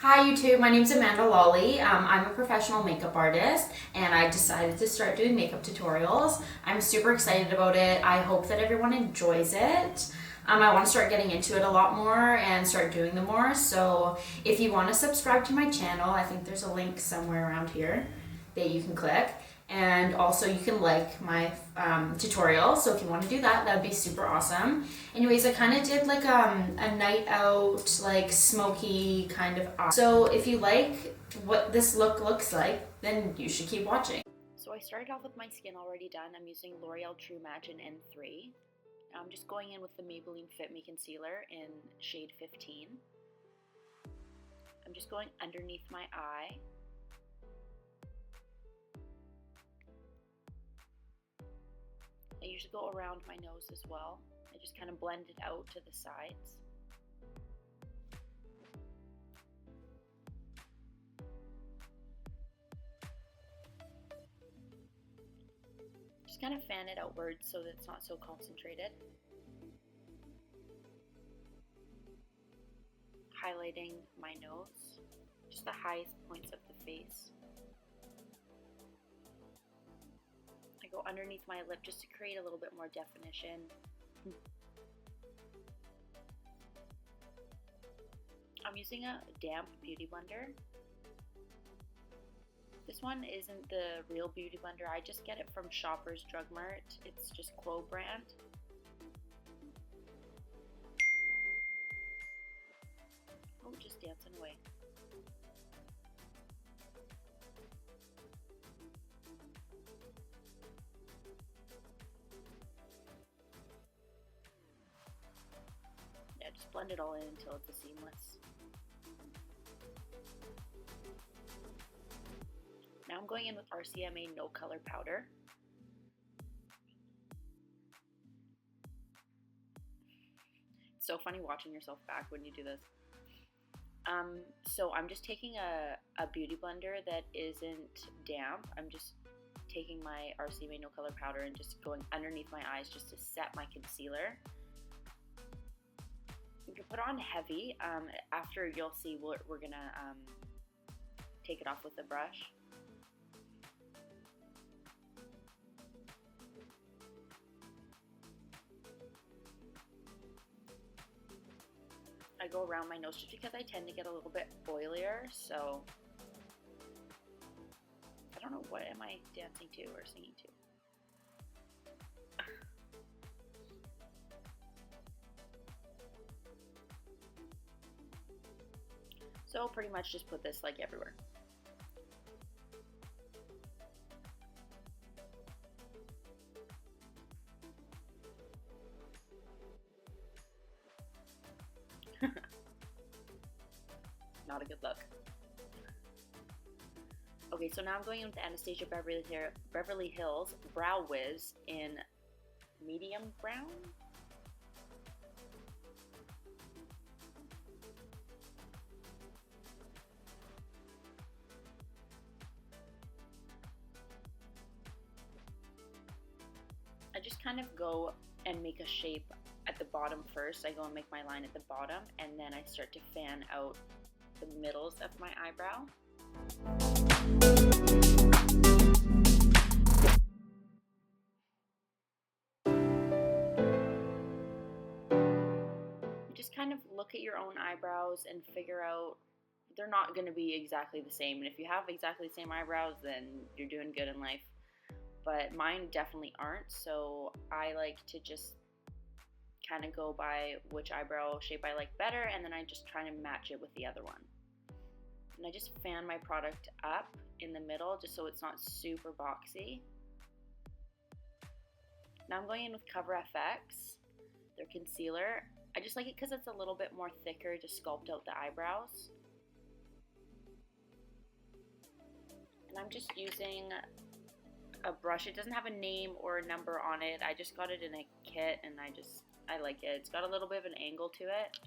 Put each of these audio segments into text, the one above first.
Hi YouTube, my name is Beautybylolli. I'm a professional makeup artist and I decided to start doing makeup tutorials. I'm super excited about it. I hope that everyone enjoys it. I want to start getting into it a lot more and start doing them more. So if you want to subscribe to my channel, I think there's a link somewhere around here that you can click. And also you can like my tutorial, so if you want to do that, that would be super awesome. Anyways, I kind of did like a night out, like smoky kind of. So if you like what this look looks like, then you should keep watching. So I started off with my skin already done. I'm using L'Oreal True Match in N3. I'm just going in with the Maybelline Fit Me Concealer in shade 15. I'm just going underneath my eye. I usually go around my nose as well. I just kind of blend it out to the sides. Just kind of fan it outwards so that it's not so concentrated. Highlighting my nose, just the highest points of the face. I go underneath my lip just to create a little bit more definition. I'm using a damp beauty blender. This one isn't the real beauty blender. I just get it from Shoppers Drug Mart. It's just Quo brand. Oh, just dancing away. Yeah, just blend it all in until it's a seamless. Now I'm going in with RCMA No Color Powder. It's so funny watching yourself back when you do this. So I'm just taking a beauty blender that isn't damp. I'm just taking my RCMA No Color Powder and just going underneath my eyes just to set my concealer. You can put on heavy. After you'll see we're gonna take it off with the brush. I go around my nose just because I tend to get a little bit oilier, so I don't know, what am I dancing to or singing to? So pretty much just put this like everywhere. Not a good look. Okay, so now I'm going in with the Anastasia Beverly Hills Brow Wiz in medium brown. I just kind of go and make a shape at the bottom first. I go and make my line at the bottom, and then I start to fan out the middles of my eyebrow. Just kind of look at your own eyebrows and figure out they're not going to be exactly the same. And if you have exactly the same eyebrows, then you're doing good in life. But mine definitely aren't, so I like to just kind of go by which eyebrow shape I like better, and then I just try to match it with the other one. And I just fan my product up in the middle just so it's not super boxy. Now I'm going in with Cover FX, their concealer. I just like it because it's a little bit more thicker to sculpt out the eyebrows. And I'm just using a brush. It doesn't have a name or a number on it. I just got it in a kit and I like it. It's got a little bit of an angle to it.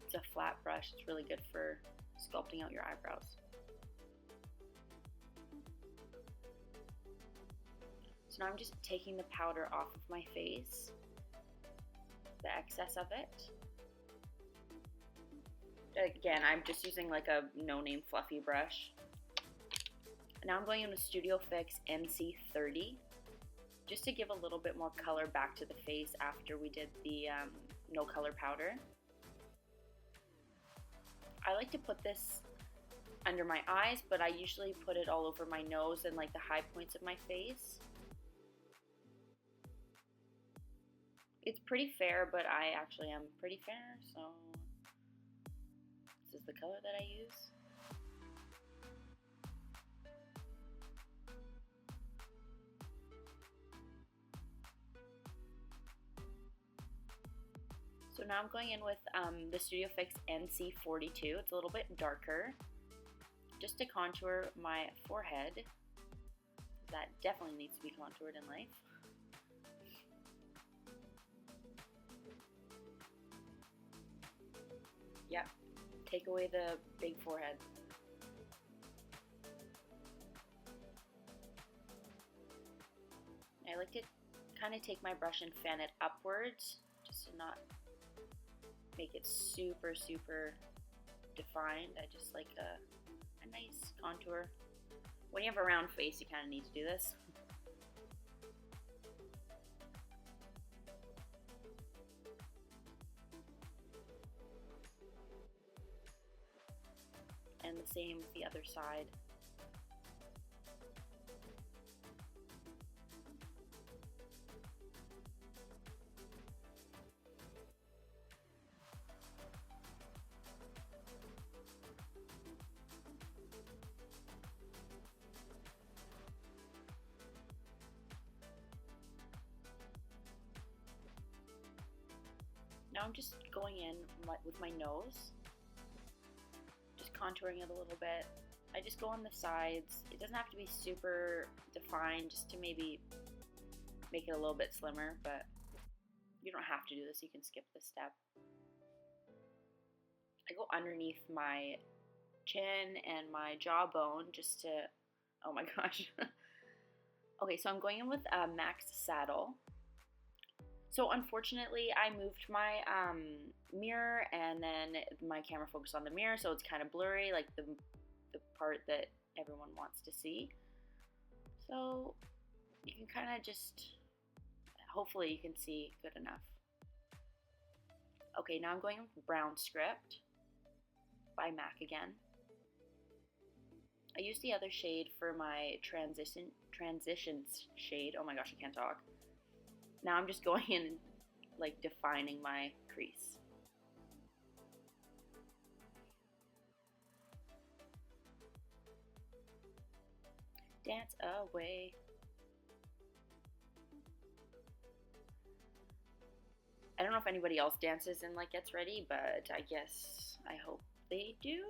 It's a flat brush. It's really good for sculpting out your eyebrows. So now I'm just taking the powder off of my face, the excess of it. Again, I'm just using like a no-name fluffy brush. Now I'm going in with Studio Fix NC30, just to give a little bit more color back to the face after we did the no color powder. I like to put this under my eyes, but I usually put it all over my nose and like the high points of my face. It's pretty fair, but I actually am pretty fair, so this is the color that I use. So now I'm going in with the Studio Fix NC42. It's a little bit darker, just to contour my forehead. That definitely needs to be contoured in life. Yep, take away the big forehead. I like to kind of take my brush and fan it upwards, just to not make it super defined. I just like a nice contour. When you have a round face, you kind of need to do this. And the same with the other side. Now I'm just going in with my nose, just contouring it a little bit. I just go on the sides. It doesn't have to be super defined, just to maybe make it a little bit slimmer, but you don't have to do this. You can skip this step. I go underneath my chin and my jawbone just to, oh my gosh. Okay, so I'm going in with Max Saddle. So unfortunately, I moved my mirror, and then my camera focused on the mirror, so it's kind of blurry, like the part that everyone wants to see. So you can kind of just, hopefully you can see good enough. Okay, now I'm going with Brown Script by MAC again. I used the other shade for my transitions shade. Oh my gosh, I can't talk. Now I'm just going in and like defining my crease. Dance away. I don't know if anybody else dances and like gets ready, but I guess I hope they do.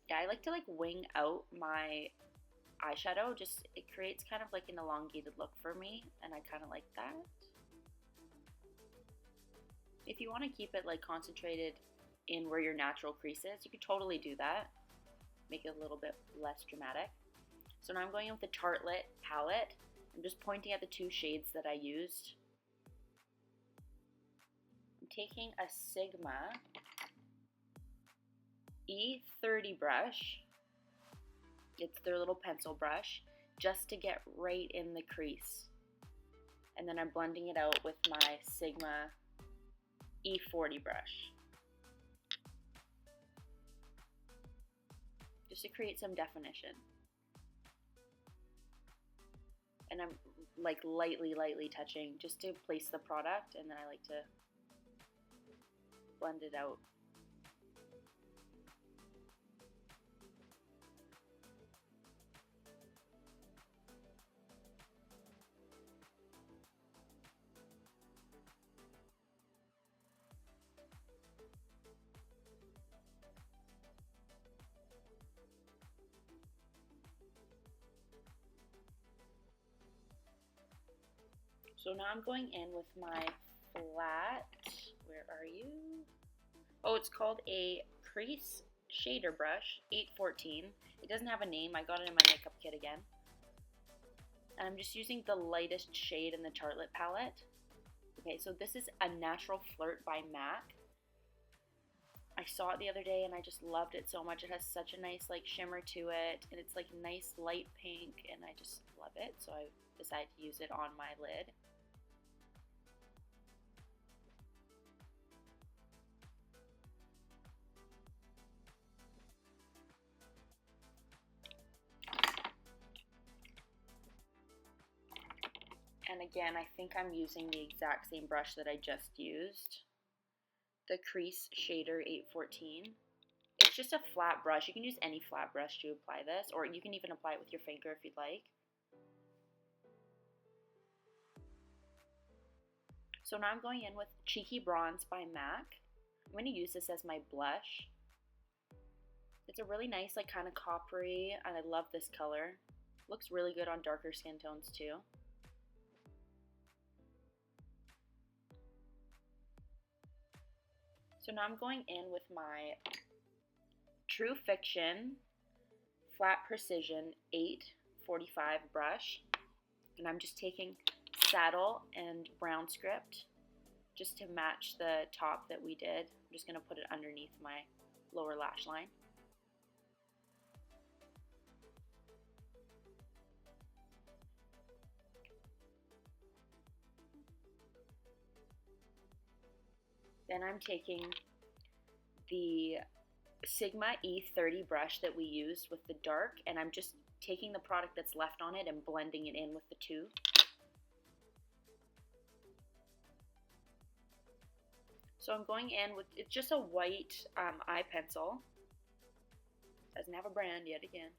Yeah, I like to like wing out my eyeshadow, just it creates kind of like an elongated look for me, and I kind of like that. If you want to keep it like concentrated in where your natural crease is, you could totally do that, make it a little bit less dramatic. So now I'm going in with the Tartelette palette. I'm just pointing at the two shades that I used. I'm taking a Sigma E30 brush. It's their little pencil brush, just to get right in the crease. And then I'm blending it out with my Sigma E40 brush, just to create some definition. And I'm like lightly touching just to place the product, and then I like to blend it out. So now I'm going in with my flat, where are you? Oh, it's called a Crease Shader Brush, 814. It doesn't have a name, I got it in my makeup kit again. And I'm just using the lightest shade in the Tartelette palette, Okay, so this is a Natural Flirt by MAC. I saw it the other day and I just loved it so much. It has such a nice like shimmer to it, and it's like nice light pink, and I just love it. So I decided to use it on my lid. And again, I think I'm using the exact same brush that I just used, the Crease Shader 814. It's just a flat brush. You can use any flat brush to apply this, or you can even apply it with your finger if you'd like. So now I'm going in with Cheeky Bronze by MAC. I'm going to use this as my blush. It's a really nice, like kind of coppery, and I love this color. Looks really good on darker skin tones too. So now I'm going in with my True Fiction Flat Precision 845 brush, and I'm just taking Saddle and Brown Script just to match the top that we did. I'm just going to put it underneath my lower lash line. Then I'm taking the Sigma E30 brush that we used with the dark, and I'm just taking the product that's left on it and blending it in with the two. So I'm going in with, it's just a white eye pencil. Doesn't have a brand yet again.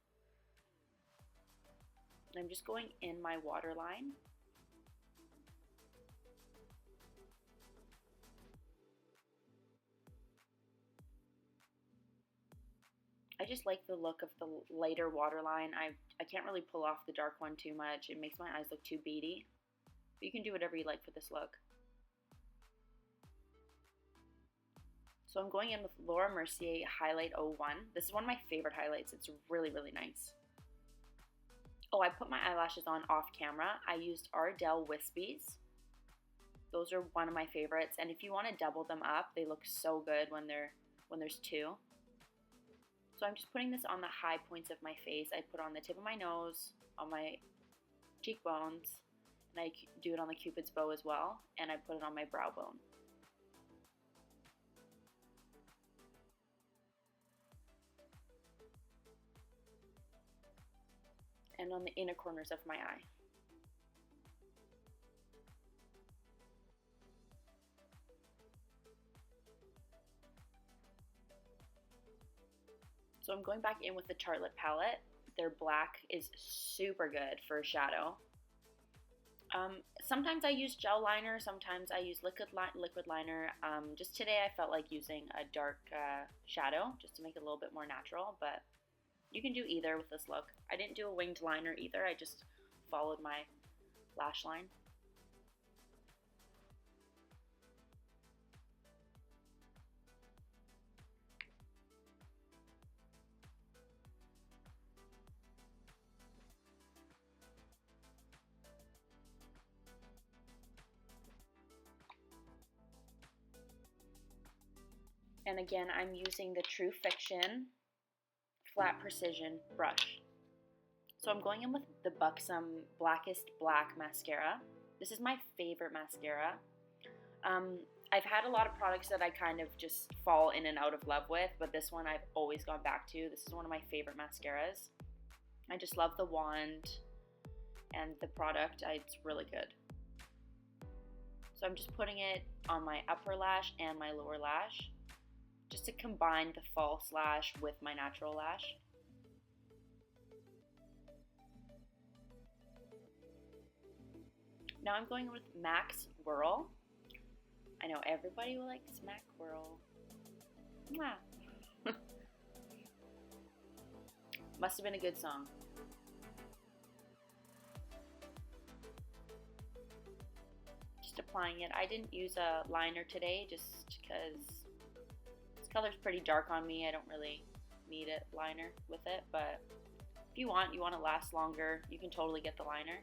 I'm just going in my waterline. I just like the look of the lighter waterline. I can't really pull off the dark one too much. It makes my eyes look too beady. But you can do whatever you like for this look. So I'm going in with Laura Mercier Highlight 01. This is one of my favorite highlights. It's really, really nice. Oh, I put my eyelashes on off camera. I used Ardell Wispies. Those are one of my favorites. And if you want to double them up, they look so good when there's two. So I'm just putting this on the high points of my face. I put it on the tip of my nose, on my cheekbones, and I do it on the Cupid's bow as well, and I put it on my brow bone. And on the inner corners of my eye. So I'm going back in with the Tartelette palette. Their black is super good for a shadow. Sometimes I use gel liner, sometimes I use liquid liner. Just today I felt like using a dark shadow just to make it a little bit more natural, but you can do either with this look. I didn't do a winged liner either, I just followed my lash line. And again, I'm using the True Fiction Flat Precision brush. So I'm going in with the Buxom Blackest Black mascara. This is my favorite mascara. I've had a lot of products that I kind of just fall in and out of love with, but this one I've always gone back to. This is one of my favorite mascaras. I just love the wand and the product. It's really good. So I'm just putting it on my upper lash and my lower lash, just to combine the false lash with my natural lash. Now I'm going with MAC's Whirl. I know everybody likes MAC Whirl. Mwah. Must have been a good song. Just applying it. I didn't use a liner today just because this color's pretty dark on me. I don't really need a liner with it, but if you want to last longer, you can totally get the liner.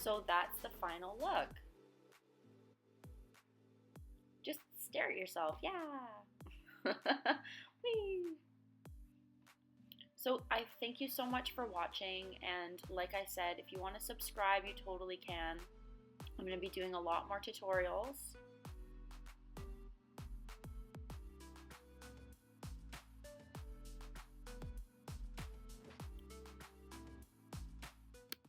So that's the final look. Just stare at yourself. Yeah. Whee! So I thank you so much for watching, and like I said, if you want to subscribe, you totally can. I'm going to be doing a lot more tutorials.